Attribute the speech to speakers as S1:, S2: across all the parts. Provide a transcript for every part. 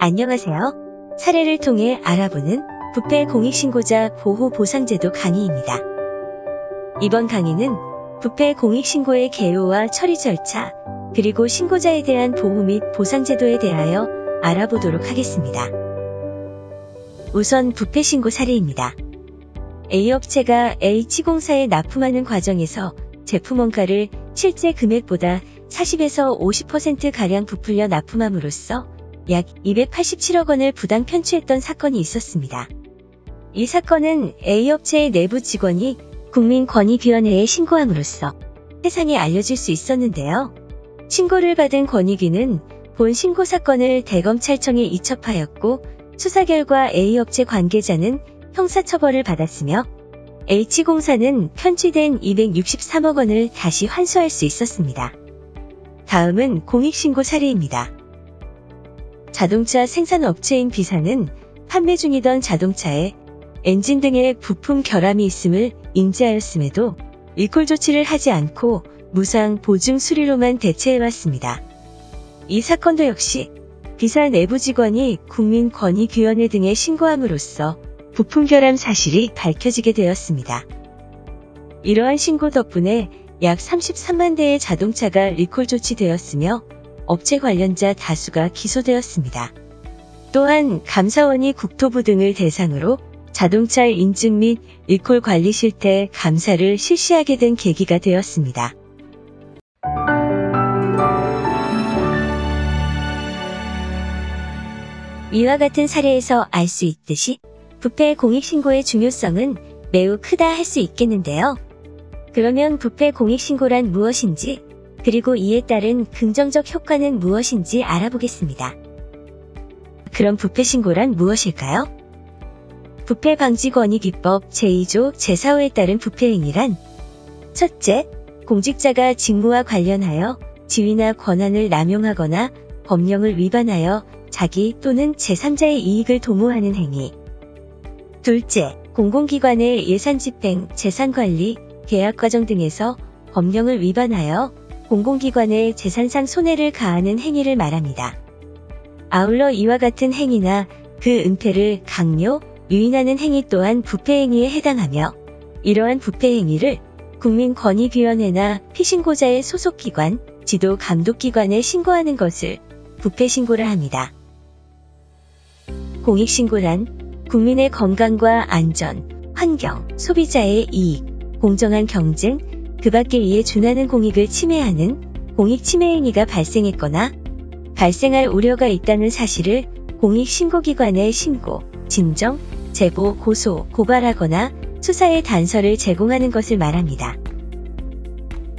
S1: 안녕하세요. 사례를 통해 알아보는 부패 공익신고자 보호보상제도 강의입니다. 이번 강의는 부패 공익신고의 개요와 처리 절차, 그리고 신고자에 대한 보호 및 보상제도에 대하여 알아보도록 하겠습니다. 우선 부패 신고 사례입니다. A업체가 H공사에 납품하는 과정에서 제품 원가를 실제 금액보다 40에서 50%가량 부풀려 납품함으로써 약 287억 원을 부당 편취했던 사건이 있었습니다. 이 사건은 A업체의 내부 직원이 국민권익위원회에 신고함으로써 세상에 알려질 수 있었는데요. 신고를 받은 권익위는 본 신고 사건을 대검찰청에 이첩하였고 수사 결과 A업체 관계자는 형사처벌을 받았으며 H공사는 편취된 263억 원을 다시 환수할 수 있었습니다. 다음은 공익신고 사례입니다. 자동차 생산업체인 B사는 판매 중이던 자동차에 엔진 등의 부품 결함이 있음을 인지하였음에도 리콜 조치를 하지 않고 무상 보증 수리로만 대체해왔습니다. 이 사건도 역시 B사 내부 직원이 국민권익위원회 등에 신고함으로써 부품 결함 사실이 밝혀지게 되었습니다. 이러한 신고 덕분에 약 33만 대의 자동차가 리콜 조치되었으며 업체 관련자 다수가 기소되었습니다. 또한 감사원이 국토부 등을 대상으로 자동차 인증 및 리콜 관리 실태 감사를 실시하게 된 계기가 되었습니다. 이와 같은 사례에서 알 수 있듯이 부패 공익신고의 중요성은 매우 크다 할 수 있겠는데요. 그러면 부패 공익신고란 무엇인지, 그리고 이에 따른 긍정적 효과는 무엇인지 알아보겠습니다. 그럼 부패 신고란 무엇일까요? 부패방지권익위법 제2조 제4호에 따른 부패행위란 첫째, 공직자가 직무와 관련하여 지위나 권한을 남용하거나 법령을 위반하여 자기 또는 제3자의 이익을 도모하는 행위. 둘째, 공공기관의 예산집행, 재산관리, 계약과정 등에서 법령을 위반하여 공공기관의 재산상 손해를 가하는 행위를 말합니다. 아울러 이와 같은 행위나 그 은폐를 강요, 유인하는 행위 또한 부패행위에 해당하며 이러한 부패행위를 국민권익위원회나 피신고자의 소속기관, 지도감독기관에 신고하는 것을 부패신고라 합니다. 공익신고란 국민의 건강과 안전, 환경, 소비자의 이익, 공정한 경쟁, 그 밖에 이에 준하는 공익을 침해하는 공익침해행위가 발생했거나 발생할 우려가 있다는 사실을 공익신고기관에 신고, 진정, 제보, 고소, 고발하거나 수사의 단서를 제공하는 것을 말합니다.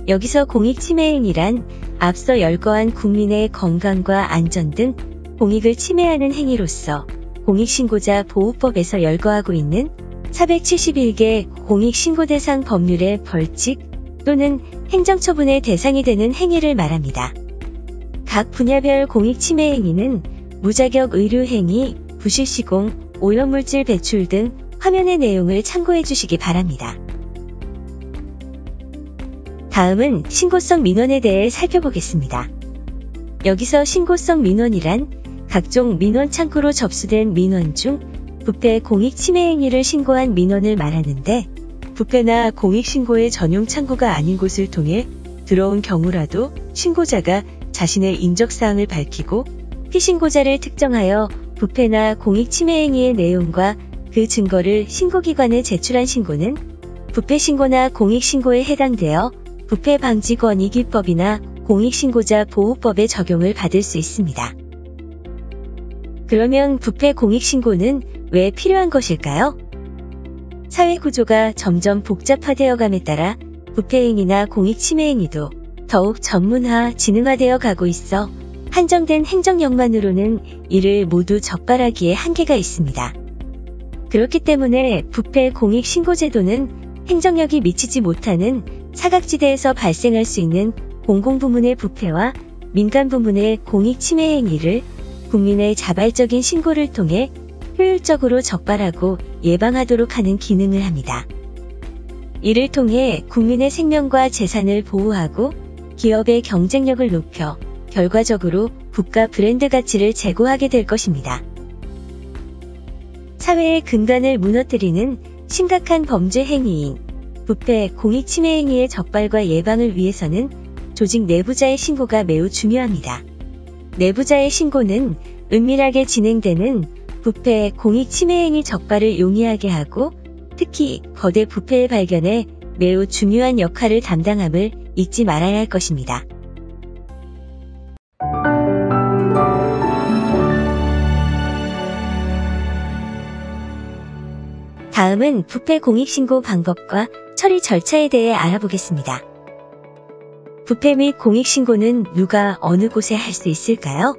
S1: 여기서 공익침해행위란 앞서 열거한 국민의 건강과 안전 등 공익을 침해하는 행위로서 공익신고자 보호법에서 열거하고 있는 471개 공익신고 대상 법률의 벌칙 또는 행정처분의 대상이 되는 행위를 말합니다. 각 분야별 공익침해행위는 무자격 의료행위, 부실시공, 오염물질 배출 등 화면의 내용을 참고해 주시기 바랍니다. 다음은 신고성 민원에 대해 살펴보겠습니다. 여기서 신고성 민원이란 각종 민원 창구로 접수된 민원 중 부패 공익침해행위를 신고한 민원을 말하는데 부패나 공익신고의 전용 창구가 아닌 곳을 통해 들어온 경우라도 신고자가 자신의 인적사항을 밝히고 피신고자를 특정하여 부패나 공익침해행위의 내용과 그 증거를 신고기관에 제출한 신고는 부패신고나 공익신고에 해당되어 부패방지권익위법이나 공익신고자 보호법의 적용을 받을 수 있습니다. 그러면 부패 공익신고는 왜 필요한 것일까요? 사회구조가 점점 복잡화되어감에 따라 부패행위나 공익침해행위도 더욱 전문화, 지능화되어 가고 있어 한정된 행정력만으로는 이를 모두 적발하기에 한계가 있습니다. 그렇기 때문에 부패 공익신고제도는 행정력이 미치지 못하는 사각지대에서 발생할 수 있는 공공부문의 부패와 민간부문의 공익침해행위를 국민의 자발적인 신고를 통해 효율적으로 적발하고 예방하도록 하는 기능을 합니다. 이를 통해 국민의 생명과 재산을 보호하고 기업의 경쟁력을 높여 결과적으로 국가 브랜드 가치를 제고하게 될 것입니다. 사회의 근간을 무너뜨리는 심각한 범죄 행위인 부패, 공익침해 행위의 적발과 예방을 위해서는 조직 내부자의 신고가 매우 중요합니다. 내부자의 신고는 은밀하게 진행되는 부패, 공익침해 행위 적발을 용이하게 하고 특히 거대 부패의 발견에 매우 중요한 역할을 담당함을 잊지 말아야 할 것입니다. 다음은 부패 공익신고 방법과 처리 절차에 대해 알아보겠습니다. 부패 및 공익신고는 누가 어느 곳에 할 수 있을까요?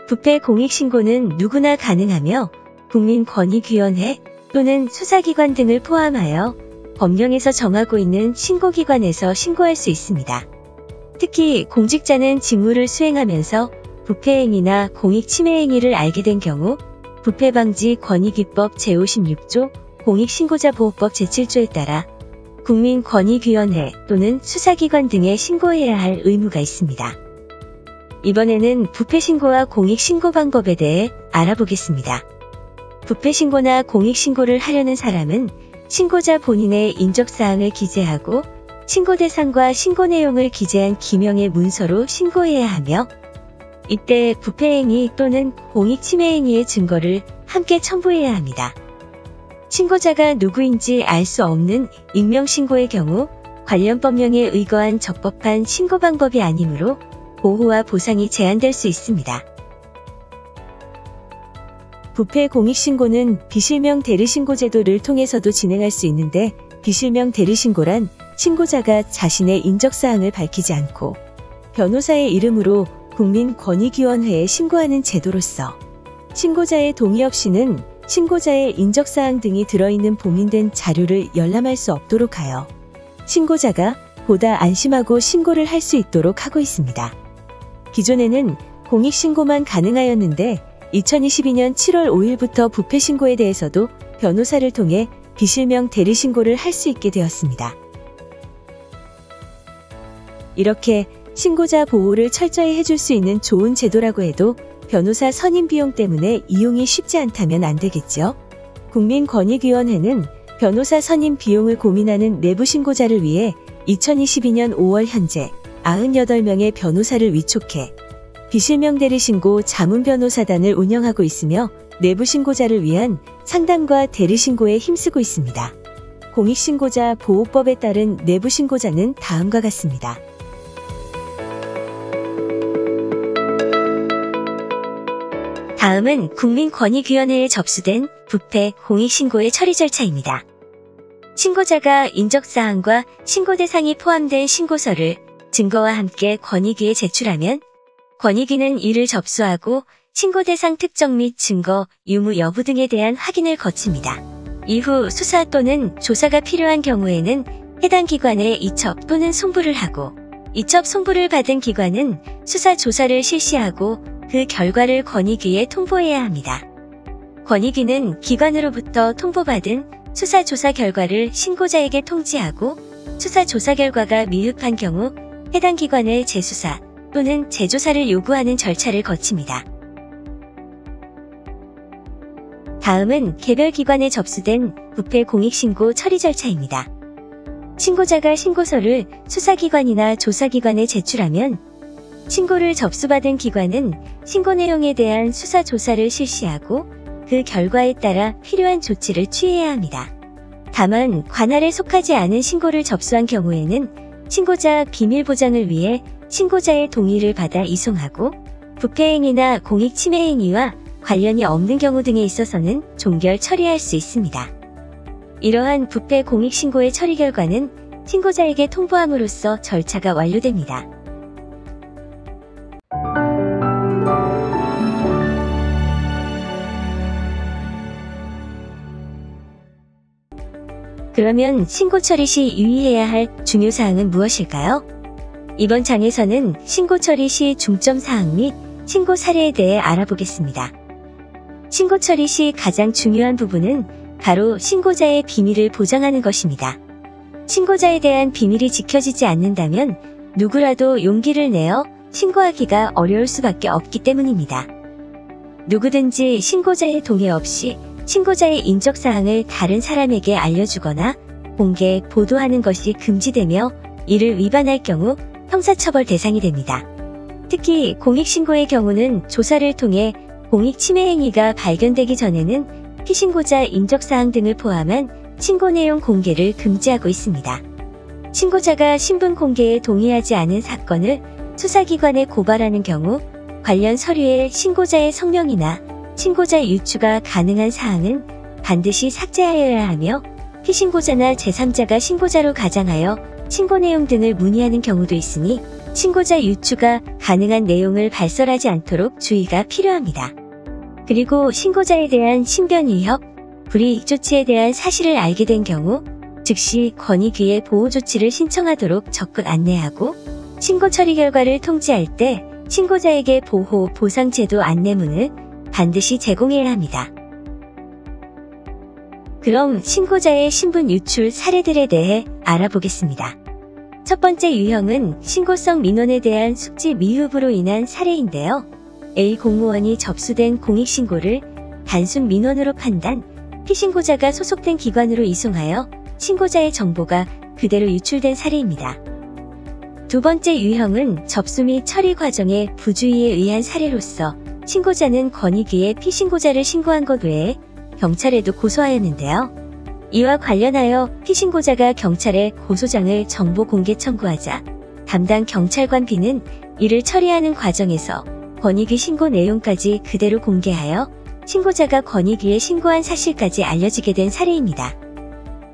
S1: 부패 공익신고는 누구나 가능하며 국민권익위원회 또는 수사기관 등을 포함하여 법령에서 정하고 있는 신고기관에서 신고할 수 있습니다. 특히 공직자는 직무를 수행하면서 부패행위나 공익침해행위를 알게 된 경우 부패방지권익위법 제56조 공익신고자보호법 제7조에 따라 국민권익위원회 또는 수사기관 등에 신고해야 할 의무가 있습니다. 이번에는 부패신고와 공익신고 방법에 대해 알아보겠습니다. 부패신고나 공익신고를 하려는 사람은 신고자 본인의 인적사항을 기재하고 신고 대상과 신고 내용을 기재한 기명의 문서로 신고해야 하며 이때 부패행위 또는 공익침해행위의 증거를 함께 첨부해야 합니다. 신고자가 누구인지 알 수 없는 익명신고의 경우 관련 법령에 의거한 적법한 신고 방법이 아니므로 보호와 보상이 제한될 수 있습니다. 부패 공익신고는 비실명 대리신고 제도를 통해서도 진행할 수 있는데 비실명 대리신고란 신고자가 자신의 인적사항을 밝히지 않고 변호사의 이름으로 국민권익위원회에 신고하는 제도로서 신고자의 동의 없이는 신고자의 인적사항 등이 들어있는 봉인된 자료를 열람할 수 없도록 하여 신고자가 보다 안심하고 신고를 할 수 있도록 하고 있습니다. 기존에는 공익신고만 가능하였는데 2022년 7월 5일부터 부패신고에 대해서도 변호사를 통해 비실명 대리신고를 할 수 있게 되었습니다. 이렇게 신고자 보호를 철저히 해줄 수 있는 좋은 제도라고 해도 변호사 선임 비용 때문에 이용이 쉽지 않다면 안 되겠죠. 국민권익위원회는 변호사 선임 비용을 고민하는 내부 신고자를 위해 2022년 5월 현재 98명의 변호사를 위촉해 비실명 대리신고 자문변호사단을 운영하고 있으며 내부 신고자를 위한 상담과 대리신고에 힘쓰고 있습니다. 공익신고자 보호법에 따른 내부 신고자는 다음과 같습니다. 다음은 국민권익위원회에 접수된 부패 공익신고의 처리 절차입니다. 신고자가 인적사항과 신고 대상이 포함된 신고서를 증거와 함께 권익위에 제출하면 권익위는 이를 접수하고 신고 대상 특정 및 증거, 유무 여부 등에 대한 확인을 거칩니다. 이후 수사 또는 조사가 필요한 경우에는 해당 기관에 이첩 또는 송부를 하고 이첩 송부를 받은 기관은 수사 조사를 실시하고 그 결과를 권익위에 통보해야 합니다. 권익위는 기관으로부터 통보받은 수사 조사 결과를 신고자에게 통지하고 수사 조사 결과가 미흡한 경우 해당 기관의 재수사 또는 재조사를 요구하는 절차를 거칩니다. 다음은 개별 기관에 접수된 부패 공익신고 처리 절차입니다. 신고자가 신고서를 수사기관이나 조사기관에 제출하면 신고를 접수받은 기관은 신고 내용에 대한 수사 조사를 실시하고 그 결과에 따라 필요한 조치를 취해야 합니다. 다만 관할에 속하지 않은 신고를 접수한 경우에는 신고자 비밀 보장을 위해 신고자의 동의를 받아 이송하고 부패행위나 공익침해행위와 관련이 없는 경우 등에 있어서는 종결 처리할 수 있습니다. 이러한 부패 공익신고의 처리 결과는 신고자에게 통보함으로써 절차가 완료됩니다. 그러면 신고 처리 시 유의해야 할 중요사항은 무엇일까요? 이번 장에서는 신고 처리 시 중점사항 및 신고 사례에 대해 알아보겠습니다. 신고 처리 시 가장 중요한 부분은 바로 신고자의 비밀을 보장하는 것입니다. 신고자에 대한 비밀이 지켜지지 않는다면 누구라도 용기를 내어 신고하기가 어려울 수밖에 없기 때문입니다. 누구든지 신고자의 동의 없이 신고자의 인적사항을 다른 사람에게 알려주거나 공개, 보도하는 것이 금지되며 이를 위반할 경우 형사처벌 대상이 됩니다. 특히 공익신고의 경우는 조사를 통해 공익침해 행위가 발견되기 전에는 피신고자 인적사항 등을 포함한 신고 내용 공개를 금지하고 있습니다. 신고자가 신분 공개에 동의하지 않은 사건을 수사기관에 고발하는 경우 관련 서류에 신고자의 성명이나 신고자 유추가 가능한 사항은 반드시 삭제하여야 하며 피신고자나 제3자가 신고자로 가장하여 신고 내용 등을 문의하는 경우도 있으니 신고자 유추가 가능한 내용을 발설하지 않도록 주의가 필요합니다. 그리고 신고자에 대한 신변 위협, 불이익 조치에 대한 사실을 알게 된 경우 즉시 권익위에 보호 조치를 신청하도록 적극 안내하고 신고 처리 결과를 통지할 때 신고자에게 보호, 보상 제도 안내문을 반드시 제공해야 합니다. 그럼 신고자의 신분 유출 사례들에 대해 알아보겠습니다. 첫 번째 유형은 신고성 민원에 대한 숙지 미흡으로 인한 사례인데요. A 공무원이 접수된 공익신고를 단순 민원으로 판단, 피신고자가 소속된 기관으로 이송하여 신고자의 정보가 그대로 유출된 사례입니다. 두 번째 유형은 접수 및 처리 과정의 부주의에 의한 사례로서 신고자는 권익위에 피신고자를 신고한 것 외에 경찰에도 고소하였는데요. 이와 관련하여 피신고자가 경찰에 고소장을 정보 공개 청구하자 담당 경찰관 B는 이를 처리하는 과정에서 권익위 신고 내용까지 그대로 공개하여 신고자가 권익위에 신고한 사실까지 알려지게 된 사례입니다.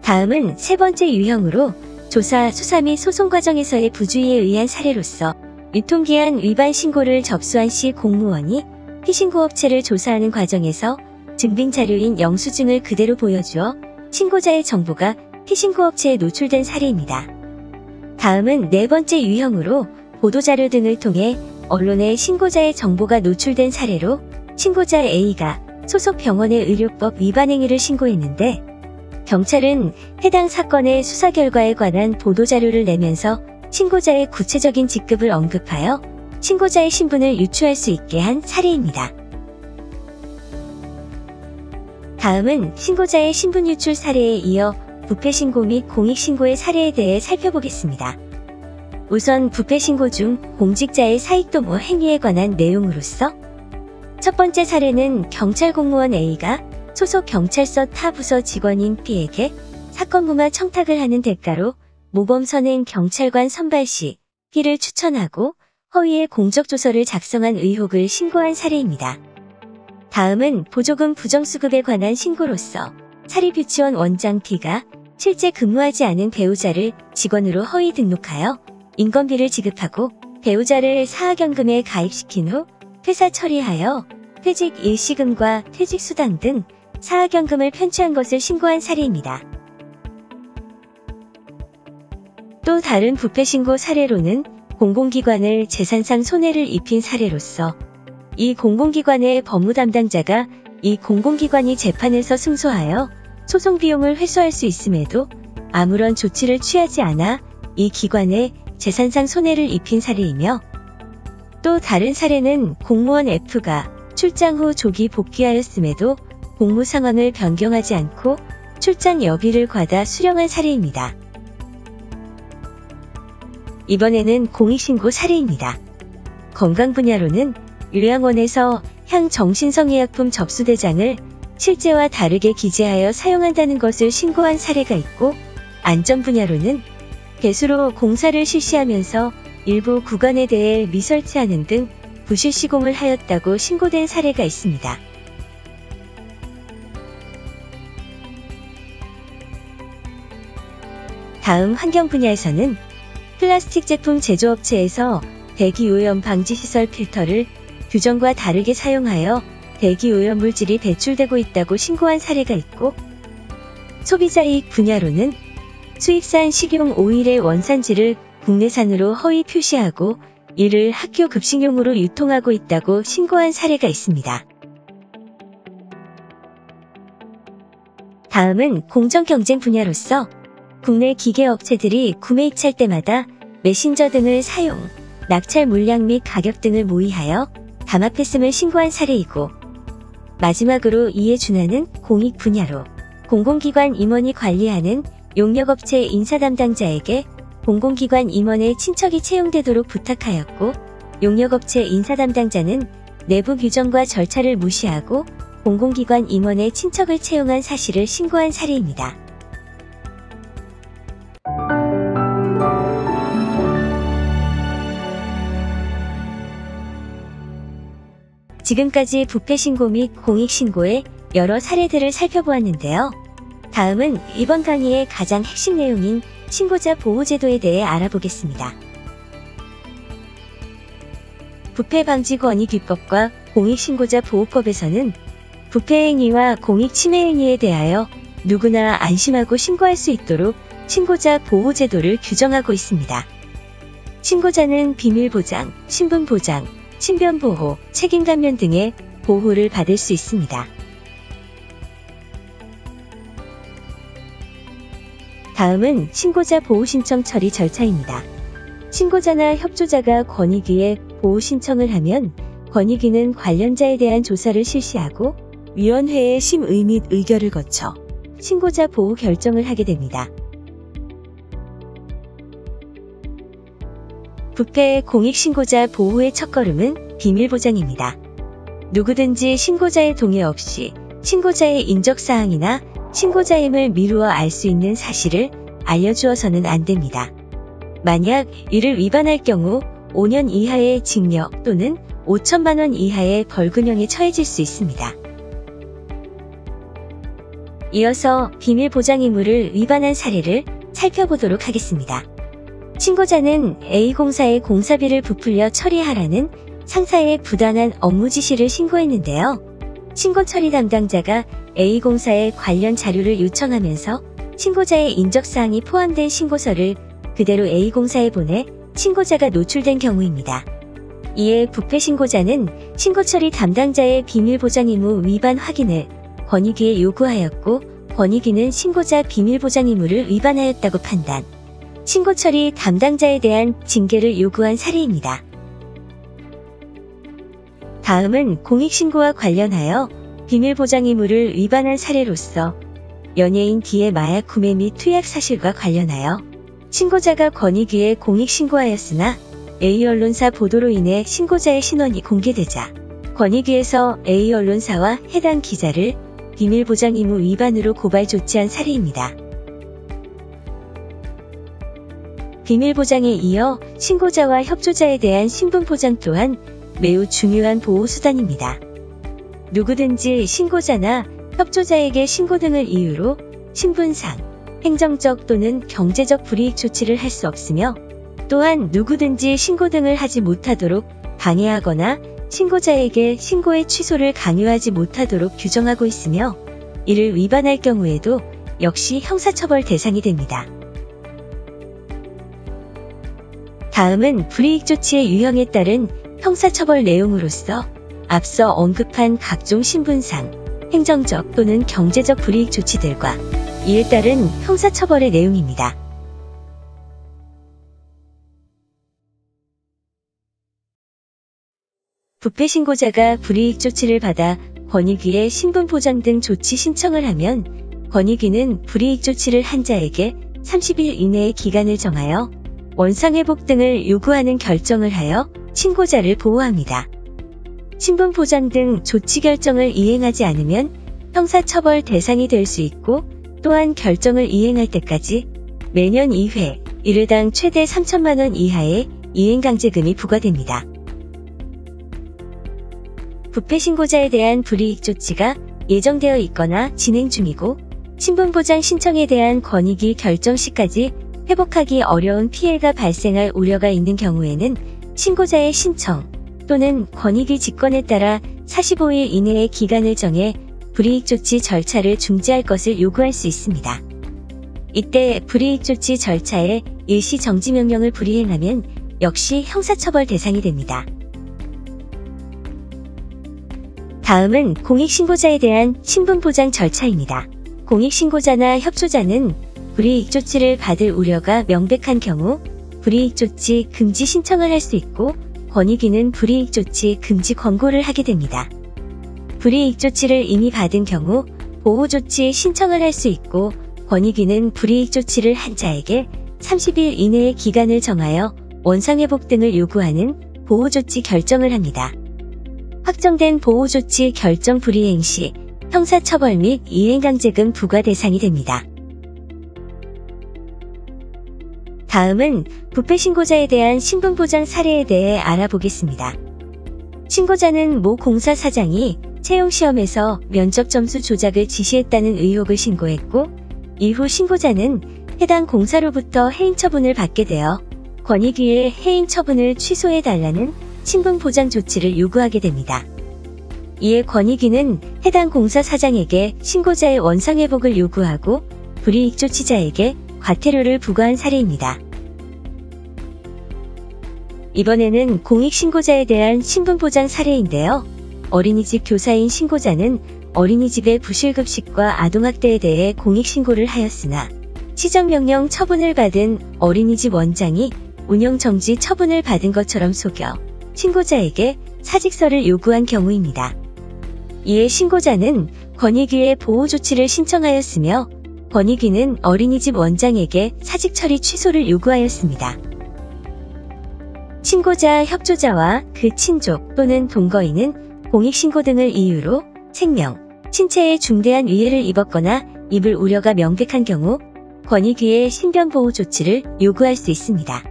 S1: 다음은 세 번째 유형으로 조사, 수사 및 소송 과정에서의 부주의에 의한 사례로서 유통기한 위반 신고를 접수한 C 공무원이 피신고업체를 조사하는 과정에서 증빙자료인 영수증을 그대로 보여주어 신고자의 정보가 피신고업체에 노출된 사례입니다. 다음은 네 번째 유형으로 보도자료 등을 통해 언론에 신고자의 정보가 노출된 사례로 신고자 A가 소속 병원의 의료법 위반 행위를 신고했는데 경찰은 해당 사건의 수사 결과에 관한 보도자료를 내면서 신고자의 구체적인 직급을 언급하여 신고자의 신분을 유추할 수 있게 한 사례입니다. 다음은 신고자의 신분 유출 사례에 이어 부패신고 및 공익신고의 사례에 대해 살펴보겠습니다. 우선 부패신고 중 공직자의 사익도모 행위에 관한 내용으로서 첫 번째 사례는 경찰 공무원 A가 소속 경찰서 타 부서 직원인 B에게 사건 무마 청탁을 하는 대가로 모범 선행 경찰관 선발 시 B를 추천하고 허위의 공적조서를 작성한 의혹을 신고한 사례입니다. 다음은 보조금 부정수급에 관한 신고로서 사립유치원 원장 B가 실제 근무하지 않은 배우자를 직원으로 허위 등록하여 인건비를 지급하고 배우자를 사학연금에 가입시킨 후 퇴사 처리하여 퇴직 일시금과 퇴직수당 등 사학연금을 편취한 것을 신고한 사례입니다. 또 다른 부패신고 사례로는 공공기관을 재산상 손해를 입힌 사례로서 이 공공기관의 법무담당자가 이 공공기관이 재판에서 승소하여 소송 비용을 회수할 수 있음에도 아무런 조치를 취하지 않아 이 기관에 재산상 손해를 입힌 사례이며 또 다른 사례는 공무원 F가 출장 후 조기 복귀하였음에도 복무 상황을 변경하지 않고 출장 여비를 과다 수령한 사례입니다. 이번에는 공익신고 사례입니다. 건강 분야로는 요양원에서 향정신성의약품 접수대장을 실제와 다르게 기재하여 사용한다는 것을 신고한 사례가 있고 안전 분야로는 배수로 공사를 실시하면서 일부 구간에 대해 미설치하는 등 부실 시공을 하였다고 신고된 사례가 있습니다. 다음 환경 분야에서는 플라스틱 제품 제조업체에서 대기오염 방지시설 필터를 규정과 다르게 사용하여 대기오염 물질이 배출되고 있다고 신고한 사례가 있고 소비자이익 분야로는 수입산 식용 오일의 원산지를 국내산으로 허위 표시하고 이를 학교 급식용으로 유통하고 있다고 신고한 사례가 있습니다. 다음은 공정경쟁 분야로서 국내 기계업체들이 구매 입찰 때마다 메신저 등을 사용, 낙찰 물량 및 가격 등을 모의하여 담합했음을 신고한 사례이고, 마지막으로 이에 준하는 공익 분야로 공공기관 임원이 관리하는 용역업체 인사 담당자에게 공공기관 임원의 친척이 채용되도록 부탁하였고, 용역업체 인사 담당자는 내부 규정과 절차를 무시하고 공공기관 임원의 친척을 채용한 사실을 신고한 사례입니다. 지금까지 부패신고 및 공익신고의 여러 사례들을 살펴보았는데요. 다음은 이번 강의의 가장 핵심 내용인 신고자 보호제도에 대해 알아보겠습니다. 부패방지권익위법과 공익신고자 보호법에서는 부패행위와 공익침해행위에 대하여 누구나 안심하고 신고할 수 있도록 신고자 보호제도를 규정하고 있습니다. 신고자는 비밀보장, 신분보장, 신변보호, 책임감면 등의 보호를 받을 수 있습니다. 다음은 신고자 보호신청 처리 절차입니다. 신고자나 협조자가 권익위에 보호신청을 하면 권익위는 관련자에 대한 조사를 실시하고 위원회의 심의 및 의결을 거쳐 신고자 보호 결정을 하게 됩니다. 부패 공익신고자 보호의 첫걸음은 비밀보장입니다. 누구든지 신고자의 동의 없이 신고자의 인적사항이나 신고자임을 미루어 알 수 있는 사실을 알려주어서는 안 됩니다. 만약 이를 위반할 경우 5년 이하의 징역 또는 5천만 원 이하의 벌금형에 처해질 수 있습니다. 이어서 비밀보장 의무를 위반한 사례를 살펴보도록 하겠습니다. 신고자는 A공사에 공사비를 부풀려 처리하라는 상사의 부당한 업무 지시를 신고했는데요. 신고 처리 담당자가 A공사에 관련 자료를 요청하면서 신고자의 인적사항이 포함된 신고서를 그대로 A공사에 보내 신고자가 노출된 경우입니다. 이에 부패신고자는 신고처리 담당자의 비밀보장 의무 위반 확인을 권익위에 요구하였고, 권익위는 신고자 비밀보장 의무를 위반하였다고 판단, 신고처리 담당자에 대한 징계를 요구한 사례입니다. 다음은 공익신고와 관련하여 비밀보장 의무를 위반한 사례로서 연예인 D의 마약 구매 및 투약 사실과 관련하여 신고자가 권익위에 공익신고하였으나 A언론사 보도로 인해 신고자의 신원이 공개되자 권익위에서 A언론사와 해당 기자를 비밀보장 의무 위반으로 고발 조치한 사례입니다. 비밀보장에 이어 신고자와 협조자에 대한 신분보장 또한 매우 중요한 보호수단입니다. 누구든지 신고자나 협조자에게 신고 등을 이유로 신분상, 행정적 또는 경제적 불이익 조치를 할 수 없으며, 또한 누구든지 신고 등을 하지 못하도록 방해하거나 신고자에게 신고의 취소를 강요하지 못하도록 규정하고 있으며, 이를 위반할 경우에도 역시 형사처벌 대상이 됩니다. 다음은 불이익 조치의 유형에 따른 형사처벌 내용으로서 앞서 언급한 각종 신분상, 행정적 또는 경제적 불이익 조치들과 이에 따른 형사처벌의 내용입니다. 부패신고자가 불이익 조치를 받아 권익위에 신분보장 등 조치 신청을 하면 권익위는 불이익 조치를 한 자에게 30일 이내의 기간을 정하여 원상회복 등을 요구하는 결정을 하여 신고자를 보호합니다. 신분보장 등 조치 결정을 이행하지 않으면 형사처벌 대상이 될 수 있고, 또한 결정을 이행할 때까지 매년 2회, 일회당 최대 3천만 원 이하의 이행강제금이 부과됩니다. 부패신고자에 대한 불이익 조치가 예정되어 있거나 진행 중이고, 신분보장 신청에 대한 권익위 결정 시까지 회복하기 어려운 피해가 발생할 우려가 있는 경우에는 신고자의 신청 또는 권익위 직권에 따라 45일 이내의 기간을 정해 불이익 조치 절차를 중지할 것을 요구할 수 있습니다. 이때 불이익 조치 절차에 일시 정지 명령을 불이행하면 역시 형사처벌 대상이 됩니다. 다음은 공익신고자에 대한 신분보장 절차입니다. 공익신고자나 협조자는 불이익 조치를 받을 우려가 명백한 경우 불이익 조치 금지 신청을 할 수 있고 권익위는 불이익 조치 금지 권고를 하게 됩니다. 불이익 조치를 이미 받은 경우 보호 조치 신청을 할 수 있고 권익위는 불이익 조치를 한 자에게 30일 이내의 기간을 정하여 원상회복 등을 요구하는 보호조치 결정을 합니다. 확정된 보호조치 결정 불이행 시 형사처벌 및 이행강제금 부과 대상이 됩니다. 다음은 부패 신고자에 대한 신분보장 사례에 대해 알아보겠습니다. 신고자는 모 공사 사장이 채용시험에서 면접 점수 조작을 지시했다는 의혹을 신고했고 이후 신고자는 해당 공사로부터 해임 처분을 받게 되어 권익위에 해임 처분을 취소해달라는 신분보장 조치를 요구하게 됩니다. 이에 권익위는 해당 공사 사장에게 신고자의 원상회복을 요구하고 불이익 조치자에게 과태료를 부과한 사례입니다. 이번에는 공익신고자에 대한 신분보장 사례인데요. 어린이집 교사인 신고자는 어린이집의 부실급식과 아동학대에 대해 공익신고를 하였으나 시정명령 처분을 받은 어린이집 원장이 운영정지 처분을 받은 것처럼 속여 신고자에게 사직서를 요구한 경우입니다. 이에 신고자는 권익위에 보호조치를 신청하였으며 권익위는 어린이집 원장에게 사직처리 취소를 요구하였습니다. 신고자 협조자와 그 친족 또는 동거인은 공익신고 등을 이유로 생명, 신체에 중대한 위해를 입었거나 입을 우려가 명백한 경우 권익위에 신변보호 조치를 요구할 수 있습니다.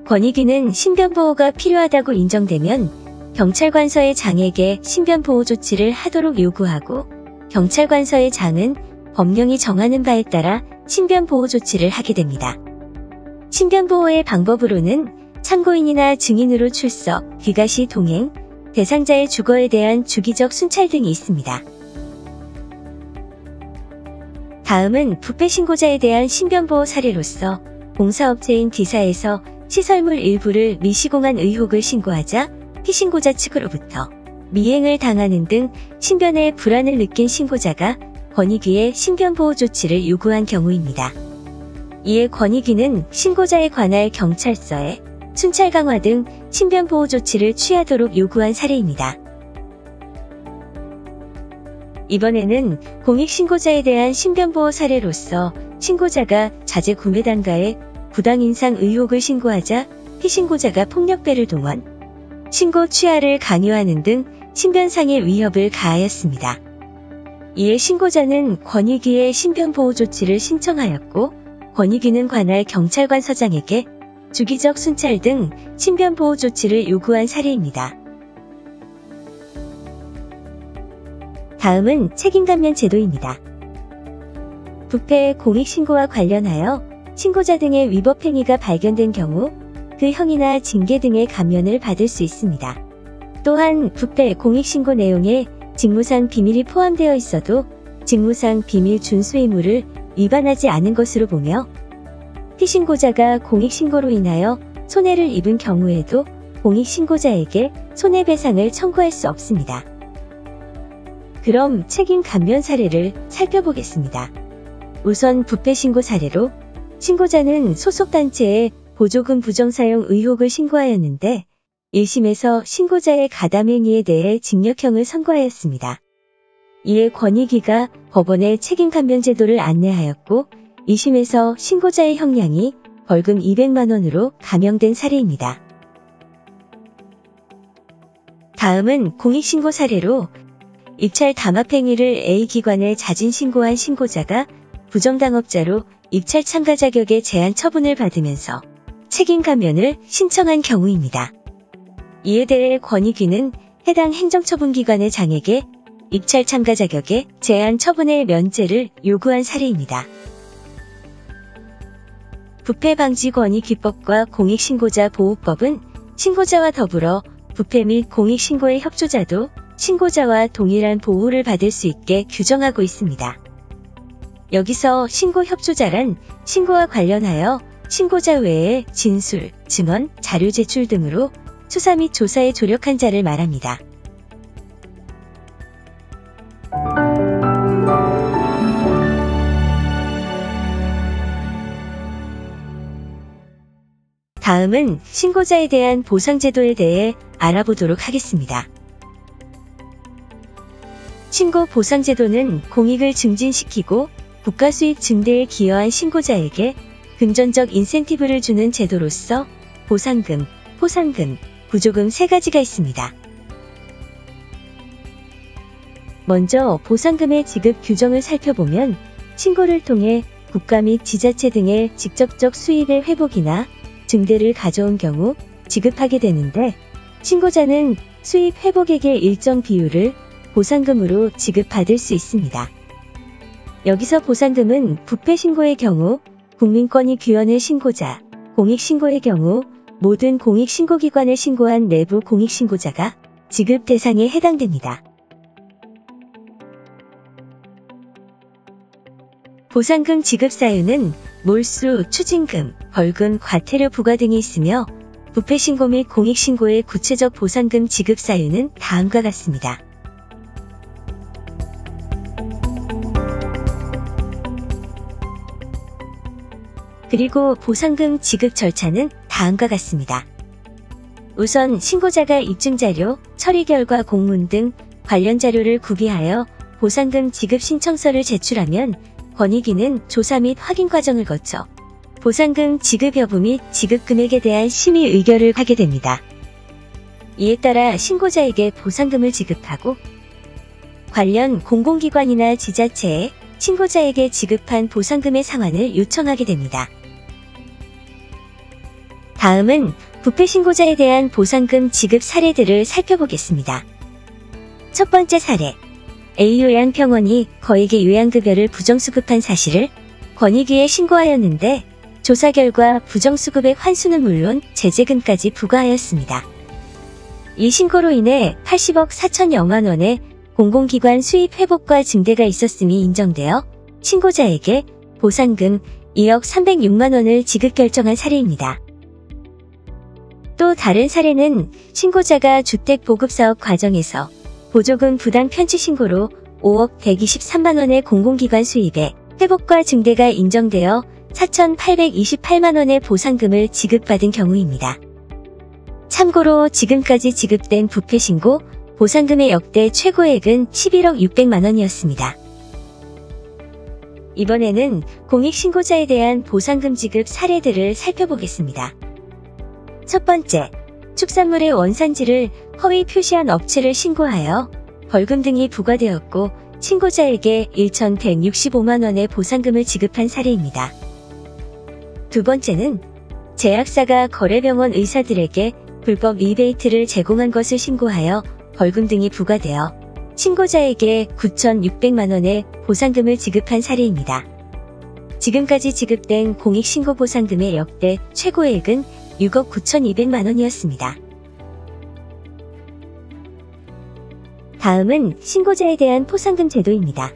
S1: 권익위는 신변보호가 필요하다고 인정되면 경찰관서의 장에게 신변보호 조치를 하도록 요구하고 경찰관서의 장은 법령이 정하는 바에 따라 신변보호 조치를 하게 됩니다. 신변보호의 방법으로는 참고인이나 증인으로 출석, 귀가시 동행, 대상자의 주거에 대한 주기적 순찰 등이 있습니다. 다음은 부패 신고자에 대한 신변보호 사례로서 공사업체인 D사에서 시설물 일부를 미시공한 의혹을 신고하자 피신고자 측으로부터 미행을 당하는 등 신변에 불안을 느낀 신고자가 권익위에 신변보호 조치를 요구한 경우입니다. 이에 권익위는 신고자에 관할 경찰서에 순찰 강화 등 신변보호 조치를 취하도록 요구한 사례입니다. 이번에는 공익신고자에 대한 신변보호 사례로서 신고자가 자재 구매단가에 부당인상 의혹을 신고하자 피신고자가 폭력배를 동원, 신고 취하를 강요하는 등 신변상의 위협을 가하였습니다. 이에 신고자는 권익위에 신변보호 조치를 신청하였고 권익위는 관할 경찰관서장에게 주기적 순찰 등 신변보호 조치를 요구한 사례입니다. 다음은 책임감면 제도입니다. 부패 공익신고와 관련하여 신고자 등의 위법 행위가 발견된 경우 그 형이나 징계 등의 감면을 받을 수 있습니다. 또한 부패 공익신고 내용에 직무상 비밀이 포함되어 있어도 직무상 비밀 준수 의무를 위반하지 않은 것으로 보며 피신고자가 공익신고로 인하여 손해를 입은 경우에도 공익신고자에게 손해배상을 청구할 수 없습니다. 그럼 책임 감면 사례를 살펴보겠습니다. 우선 부패 신고 사례로 신고자는 소속 단체에 보조금 부정사용 의혹을 신고하였는데 1심에서 신고자의 가담행위에 대해 징역형을 선고하였습니다. 이에 권익위가 법원에 책임 감면 제도를 안내하였고 2심에서 신고자의 형량이 벌금 200만 원으로 감형된 사례입니다. 다음은 공익신고 사례로 입찰 담합행위를 A기관에 자진 신고한 신고자가 부정당업자로 입찰 참가 자격의 제한 처분을 받으면서 책임 감면을 신청한 경우입니다. 이에 대해 권익위는 해당 행정처분기관의 장에게 입찰 참가 자격의 제한 처분의 면제를 요구한 사례입니다. 부패방지권익위법과 공익신고자 보호법은 신고자와 더불어 부패 및 공익신고의 협조자도 신고자와 동일한 보호를 받을 수 있게 규정하고 있습니다. 여기서 신고 협조자란 신고와 관련하여 신고자 외에 진술, 증언, 자료 제출 등으로 수사 및 조사에 조력한 자를 말합니다. 다음은 신고자에 대한 보상제도에 대해 알아보도록 하겠습니다. 신고 보상제도는 공익을 증진시키고 국가 수익 증대에 기여한 신고자에게 금전적 인센티브를 주는 제도로서 보상금, 포상금, 부조금 3가지가 있습니다. 먼저 보상금의 지급 규정을 살펴보면 신고를 통해 국가 및 지자체 등의 직접적 수익의 회복이나 증대를 가져온 경우 지급하게 되는데, 신고자는 수익 회복액의 일정 비율을 보상금으로 지급받을 수 있습니다. 여기서 보상금은 부패 신고의 경우 국민권익 규원을 신고자, 공익 신고의 경우 모든 공익 신고기관에 신고한 내부 공익 신고자가 지급 대상에 해당됩니다. 보상금 지급 사유는 몰수, 추징금, 벌금, 과태료 부과 등이 있으며 부패 신고 및 공익 신고의 구체적 보상금 지급 사유는 다음과 같습니다. 그리고 보상금 지급 절차는 다음과 같습니다. 우선 신고자가 입증자료, 처리 결과 공문 등 관련 자료를 구비하여 보상금 지급 신청서를 제출하면 권익위는 조사 및 확인 과정을 거쳐 보상금 지급 여부 및 지급 금액에 대한 심의 의결을 하게 됩니다. 이에 따라 신고자에게 보상금을 지급하고 관련 공공기관이나 지자체에 신고자에게 지급한 보상금의 상환을 요청하게 됩니다. 다음은 부패 신고자에 대한 보상금 지급 사례들을 살펴보겠습니다. 첫 번째 사례, A 요양병원이 거액의 요양급여를 부정수급한 사실을 권익위에 신고하였는데 조사 결과 부정수급액 환수는 물론 제재금까지 부과하였습니다. 이 신고로 인해 80억 4천여만 원의 공공기관 수입 회복과 증대가 있었음이 인정되어 신고자에게 보상금 2억 306만 원을 지급 결정한 사례입니다. 또 다른 사례는 신고자가 주택보급사업 과정에서 보조금 부당 편취 신고로 5억 123만 원의 공공기관 수입에 회복과 증대가 인정되어 4,828만 원의 보상금을 지급받은 경우입니다. 참고로 지금까지 지급된 부패 신고 보상금의 역대 최고액은 11억 600만 원이었습니다. 이번에는 공익신고자에 대한 보상금 지급 사례들을 살펴보겠습니다. 첫 번째, 축산물의 원산지를 허위 표시한 업체를 신고하여 벌금 등이 부과되었고 신고자에게 1,165만 원의 보상금을 지급한 사례입니다. 두 번째는 제약사가 거래병원 의사들에게 불법 리베이트를 제공한 것을 신고하여 벌금 등이 부과되어 신고자에게 9,600만 원의 보상금을 지급한 사례입니다. 지금까지 지급된 공익신고 보상금의 역대 최고액은 6억 9,200만 원이었습니다. 다음은 신고자에 대한 포상금 제도입니다.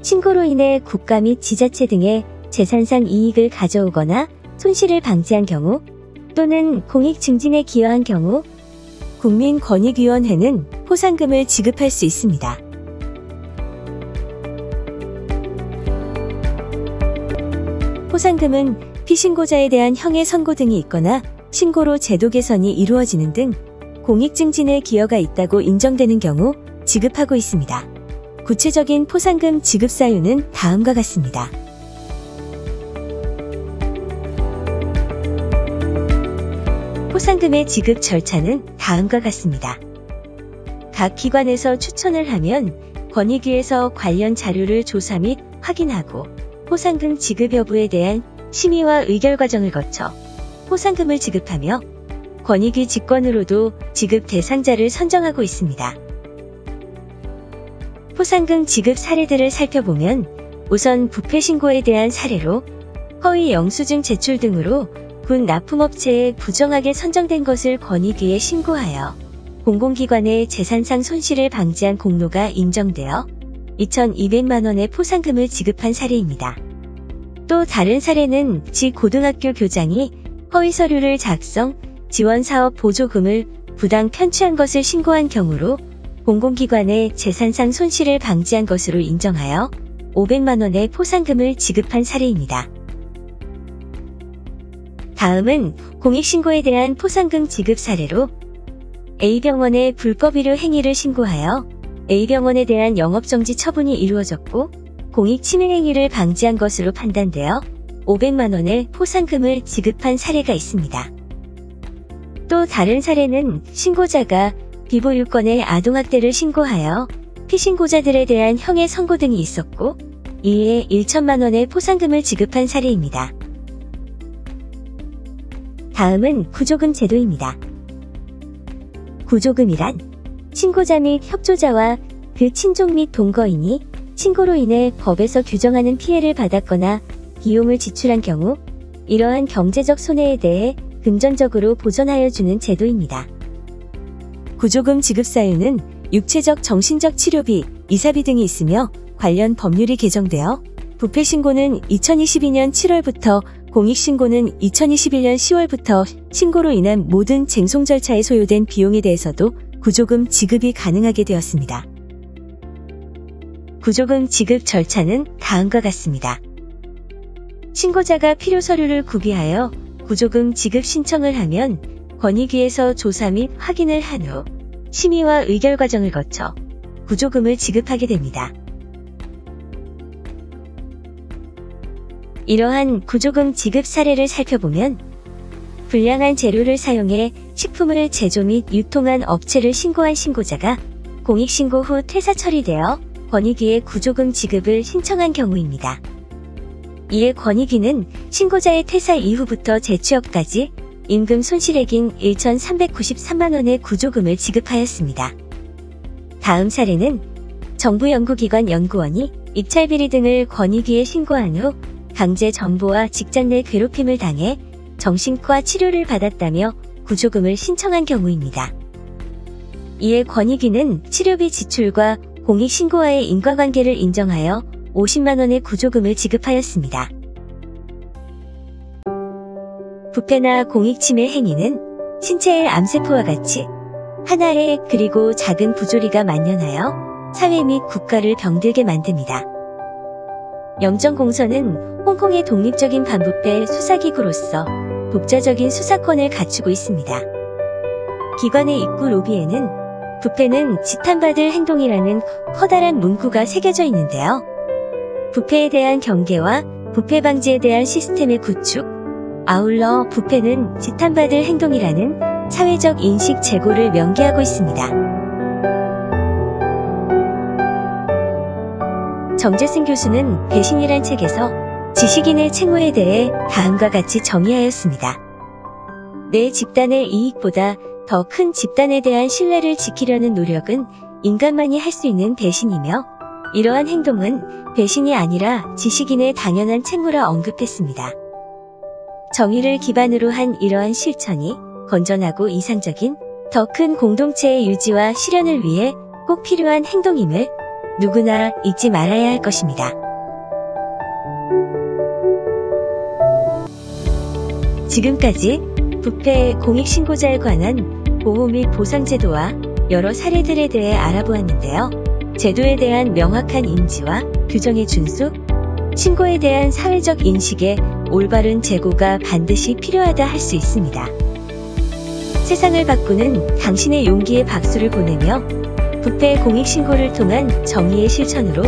S1: 신고로 인해 국가 및 지자체 등의 재산상 이익을 가져오거나 손실을 방지한 경우 또는 공익 증진에 기여한 경우 국민권익위원회는 포상금을 지급할 수 있습니다. 포상금은 피신고자에 대한 형의 선고 등이 있거나 신고로 제도 개선이 이루어지는 등 공익 증진에 기여가 있다고 인정되는 경우 지급하고 있습니다. 구체적인 포상금 지급 사유는 다음과 같습니다. 포상금의 지급 절차는 다음과 같습니다. 각 기관에서 추천을 하면 권익위에서 관련 자료를 조사 및 확인하고 포상금 지급 여부에 대한 심의와 의결 과정을 거쳐 포상금을 지급하며 권익위 직권으로도 지급 대상자를 선정하고 있습니다. 포상금 지급 사례들을 살펴보면 우선 부패 신고에 대한 사례로 허위 영수증 제출 등으로 군 납품업체에 부정하게 선정된 것을 권익위에 신고하여 공공기관의 재산상 손실을 방지한 공로가 인정되어 2,200만 원의 포상금을 지급한 사례입니다. 또 다른 사례는 지 고등학교 교장이 허위 서류를 작성, 지원사업 보조금을 부당 편취한 것을 신고한 경우로 공공기관의 재산상 손실을 방지한 것으로 인정하여 500만 원의 포상금을 지급한 사례입니다. 다음은 공익신고에 대한 포상금 지급 사례로 A병원에 불법 의료 행위를 신고하여 A병원에 대한 영업정지 처분이 이루어졌고 공익 침해 행위를 방지한 것으로 판단되어 500만 원의 포상금을 지급한 사례가 있습니다. 또 다른 사례는 신고자가 비보육건의 아동학대를 신고하여 피신고자들에 대한 형의 선고 등이 있었고 이에 1천만 원의 포상금을 지급한 사례입니다. 다음은 구조금 제도입니다. 구조금이란 신고자 및 협조자와 그 친족 및 동거인이 신고로 인해 법에서 규정하는 피해를 받았거나 비용을 지출한 경우 이러한 경제적 손해에 대해 금전적으로 보전하여 주는 제도입니다. 구조금 지급 사유는 육체적, 정신적 치료비, 이사비 등이 있으며 관련 법률이 개정되어 부패신고는 2022년 7월부터 공익신고는 2021년 10월부터 신고로 인한 모든 쟁송 절차에 소요된 비용에 대해서도 구조금 지급이 가능하게 되었습니다. 구조금 지급 절차는 다음과 같습니다. 신고자가 필요 서류를 구비하여 구조금 지급 신청을 하면 권익위에서 조사 및 확인을 한 후 심의와 의결 과정을 거쳐 구조금을 지급하게 됩니다. 이러한 구조금 지급 사례를 살펴보면 불량한 재료를 사용해 식품을 제조 및 유통한 업체를 신고한 신고자가 공익신고 후 퇴사 처리되어 권익위에 구조금 지급을 신청한 경우입니다. 이에 권익위는 신고자의 퇴사 이후부터 재취업까지 임금 손실액인 1,393만 원의 구조금을 지급하였습니다. 다음 사례는 정부 연구기관 연구원이 입찰비리 등을 권익위에 신고한 후 강제 전보와 직장 내 괴롭힘을 당해 정신과 치료를 받았다며 구조금을 신청한 경우입니다. 이에 권익위는 치료비 지출과 공익신고와의 인과관계를 인정하여 50만 원의 구조금을 지급하였습니다. 부패나 공익침해 행위는 신체의 암세포와 같이 하나의 그리고 작은 부조리가 만연하여 사회 및 국가를 병들게 만듭니다. 염정공서는 홍콩의 독립적인 반부패 수사기구로서 독자적인 수사권을 갖추고 있습니다. 기관의 입구 로비에는 부패는 지탄받을 행동이라는 커다란 문구가 새겨져 있는데요. 부패에 대한 경계와 부패 방지에 대한 시스템의 구축, 아울러 부패는 지탄받을 행동이라는 사회적 인식 제고를 명기하고 있습니다. 정재승 교수는 배신이란 책에서 지식인의 책무에 대해 다음과 같이 정의하였습니다. 내 집단의 이익보다 더 큰 집단에 대한 신뢰를 지키려는 노력은 인간만이 할 수 있는 배신이며 이러한 행동은 배신이 아니라 지식인의 당연한 책무라 언급했습니다. 정의를 기반으로 한 이러한 실천이 건전하고 이상적인 더 큰 공동체의 유지와 실현을 위해 꼭 필요한 행동임을 누구나 잊지 말아야 할 것입니다. 지금까지 부패 공익신고자에 관한 보호 및 보상 제도와 여러 사례들에 대해 알아보았는데요. 제도에 대한 명확한 인지와 규정의 준수, 신고에 대한 사회적 인식의 올바른 제고가 반드시 필요하다 할 수 있습니다. 세상을 바꾸는 당신의 용기에 박수를 보내며 부패 공익신고를 통한 정의의 실천으로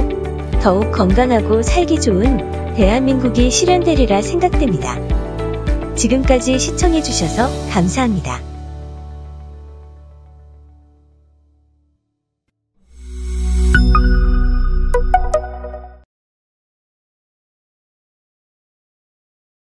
S1: 더욱 건강하고 살기 좋은 대한민국이 실현되리라 생각됩니다. 지금까지 시청해주셔서 감사합니다.